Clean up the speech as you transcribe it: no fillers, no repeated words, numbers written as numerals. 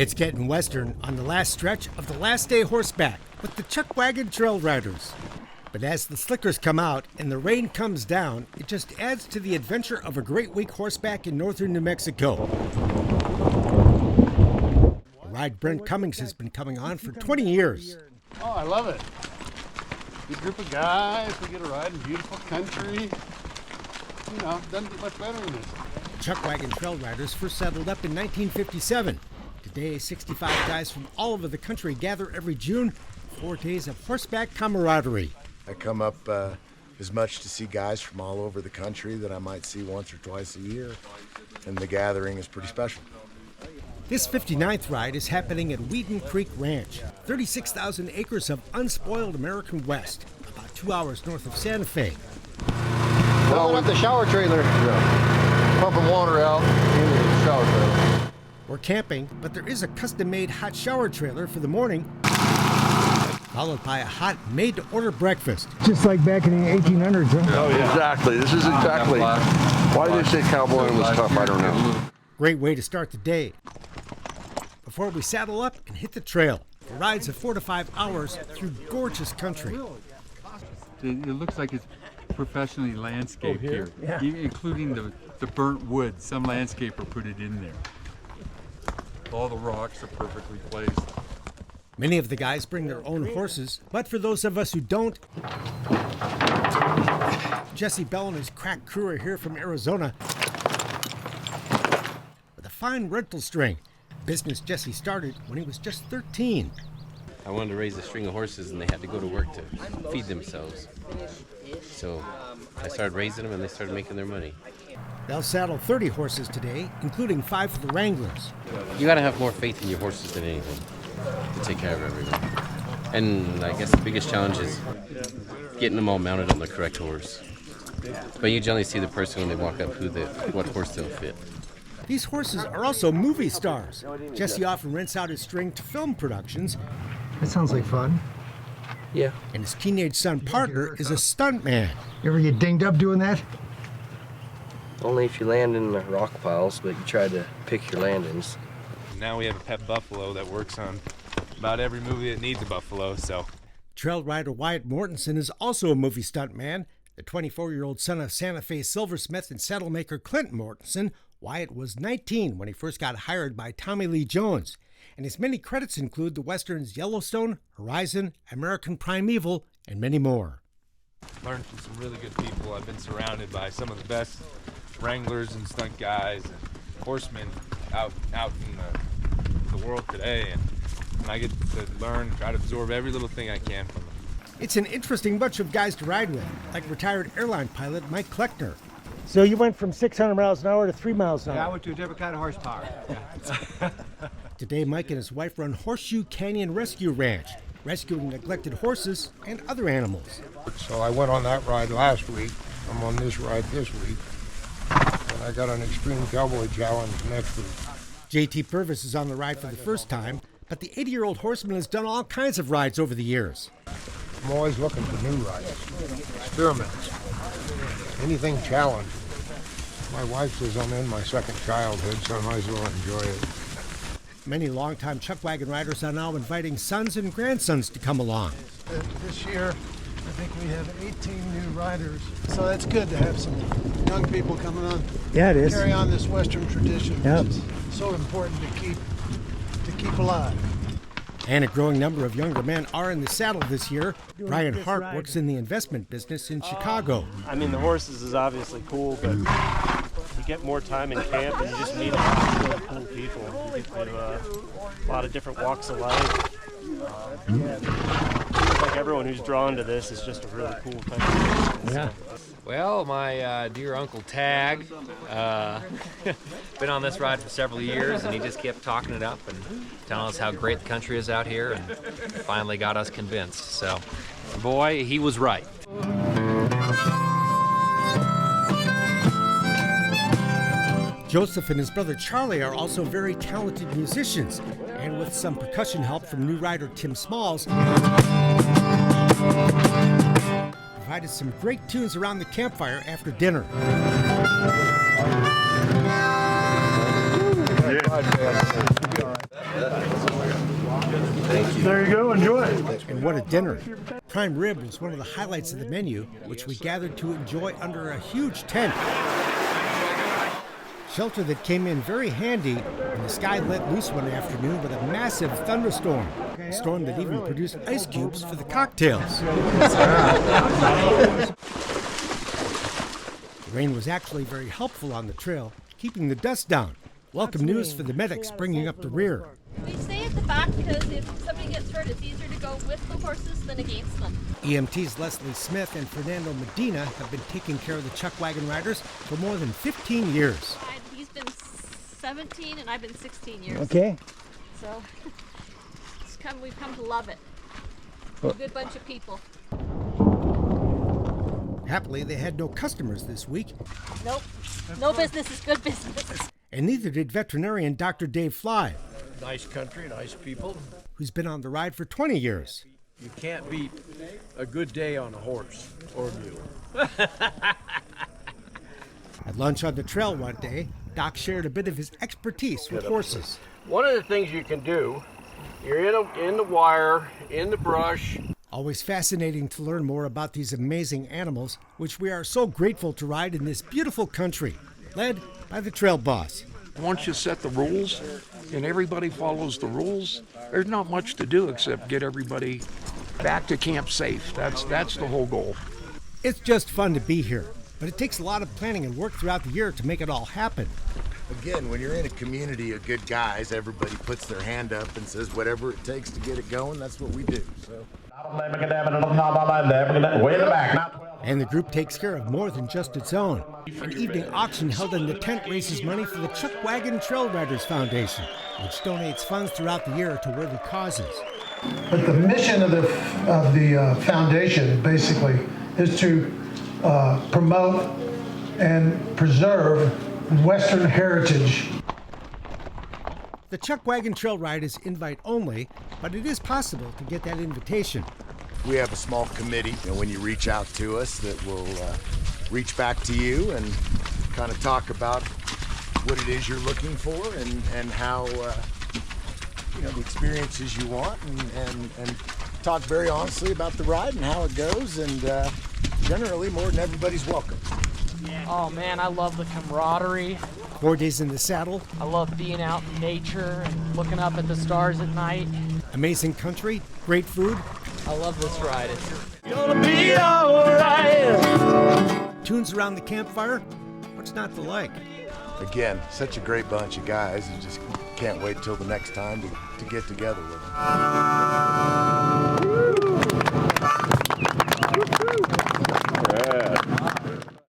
It's getting western on the last stretch of the last day horseback with the Chuck Wagon Trail Riders. But as the slickers come out and the rain comes down, it just adds to the adventure of a great week horseback in northern New Mexico. A ride Brent Cummings has been coming on for 20 years. Oh, I love it. Good group of guys, we get a ride in beautiful country. You know, doesn't get much better than this. Chuck Wagon Trail Riders first settled up in 1957. Today, 65 guys from all over the country gather every June. 4 days of horseback camaraderie. I come up as much to see guys from all over the country that I might see once or twice a year, and the gathering is pretty special. This 59th ride is happening at Wheaton Creek Ranch, 36,000 acres of unspoiled American West, about 2 hours north of Santa Fe. Well, with the shower trailer. Yeah. Pumping water out into the shower trailer. We're camping, but there is a custom-made hot shower trailer for the morning, followed by a hot, made-to-order breakfast. Just like back in the 1800s, huh? Oh, yeah. Exactly. This is exactly why they say cowboying was tough, I don't know. Great way to start the day. Before we saddle up and hit the trail, the rides of 4 to 5 hours through gorgeous country. It looks like it's professionally landscaped here, yeah. Including the burnt wood. Some landscaper put it in there. All the rocks are perfectly placed. Many of the guys bring their own horses, but for those of us who don't, Jesse Bell and his crack crew are here from Arizona with a fine rental string. Business Jesse started when he was just 13. I wanted to raise a string of horses and they had to go to work to feed themselves. So I started raising them and they started making their money. They'll saddle 30 horses today, including 5 for the Wranglers. You got to have more faith in your horses than anything to take care of everything. And I guess the biggest challenge is getting them all mounted on the correct horse. But you generally see the person when they walk up what horse they'll fit. These horses are also movie stars. Jesse often rents out his string to film productions. That sounds like fun. Yeah. And his teenage son partner is a stuntman. You ever get dinged up doing that? Only if you land in the rock piles, but you try to pick your landings. Now we have a pet buffalo that works on about every movie that needs a buffalo, so. Trail rider Wyatt Mortensen is also a movie stuntman. The 24-year-old son of Santa Fe silversmith and saddle maker Clinton Mortensen, Wyatt was 19 when he first got hired by Tommy Lee Jones. And his many credits include the westerns Yellowstone, Horizon, American Primeval, and many more. Learned from some really good people. I've been surrounded by some of the best wranglers and stunt guys and horsemen out in the world today, and I get to learn, try to absorb every little thing I can from them. It's an interesting bunch of guys to ride with, like retired airline pilot Mike Kleckner. So you went from 600 miles an hour to 3 miles an hour? Yeah, I went to a different kind of horsepower. Yeah. Today, Mike and his wife run Horseshoe Canyon Rescue Ranch, rescuing neglected horses and other animals. So I went on that ride last week. I'm on this ride this week. And I got an Extreme Cowboy Challenge next week. J.T. Purvis is on the ride for the first time, but the 80-year-old horseman has done all kinds of rides over the years. I'm always looking for new rides, experiments, anything challenging. My wife says I'm in my second childhood, so I might as well enjoy it. Many longtime Chuck Wagon riders are now inviting sons and grandsons to come along. This year, I think we have 18 new riders, so that's good to have some young people coming on. Yeah, it is. Carry on this Western tradition, yep. Which is so important to keep alive. And a growing number of younger men are in the saddle this year. Brian Hart works in the investment business in Chicago. I mean, the horses is obviously cool, but you get more time in camp and you just meet a lot of really cool people. You get to a lot of different walks of life. Like everyone who's drawn to this is just a really cool thing. Yeah. Well, my dear Uncle Tag, been on this ride for several years, and he just kept talking it up and telling us how great the country is out here, and finally got us convinced. So, boy, he was right. Joseph and his brother Charlie are also very talented musicians, and with some percussion help from new rider Tim Smalls, provided some great tunes around the campfire after dinner. Yeah. And what a dinner. Prime rib was one of the highlights of the menu, which we gathered to enjoy under a huge tent. Shelter that came in very handy when the sky let loose one afternoon with a massive thunderstorm. A storm that even produced ice cubes for the cocktails. The rain was actually very helpful on the trail, keeping the dust down. Welcome news for the medics bringing up the rear. We stay at the back because if somebody gets hurt, it's easier to go with the horses than against them. EMTs Leslie Smith and Fernando Medina have been taking care of the Chuck Wagon Riders for more than 15 years. He's been 17 and I've been 16 years. Okay. So we've come to love it. A good bunch of people. Happily, they had no customers this week. Nope. No business is good business. And neither did veterinarian Dr. Dave Fly. Nice country, nice people. Who's been on the ride for 20 years. You can't beat a good day on a horse or mule. At lunch on the trail one day, Doc shared a bit of his expertise with horses. One of the things you can do, you're in the wire, in the brush. Always fascinating to learn more about these amazing animals, which we are so grateful to ride in this beautiful country, led by the trail boss. Once you set the rules and everybody follows the rules, there's not much to do except get everybody back to camp safe. That's the whole goal. It's just fun to be here, but it takes a lot of planning and work throughout the year to make it all happen. Again, when you're in a community of good guys, everybody puts their hand up and says whatever it takes to get it going, that's what we do. So. And the group takes care of more than just its own. An evening auction held in the tent raises money for the Chuck Wagon Trail Riders Foundation, which donates funds throughout the year to worthy causes. But the mission of the foundation basically is to promote and preserve Western heritage. The Chuck Wagon Trail Ride is invite only, but it is possible to get that invitation. We have a small committee, and when you reach out to us, that will reach back to you and kind of talk about what it is you're looking for and how the experiences you want, and talk very honestly about the ride and how it goes, and generally more than everybody's welcome. Oh man, I love the camaraderie. 4 days in the saddle. I love being out in nature and looking up at the stars at night. Amazing country, great food. I love this ride. It's gonna be alright. Tunes around the campfire. What's not to like? Again, such a great bunch of guys. You just can't wait till the next time to get together with them.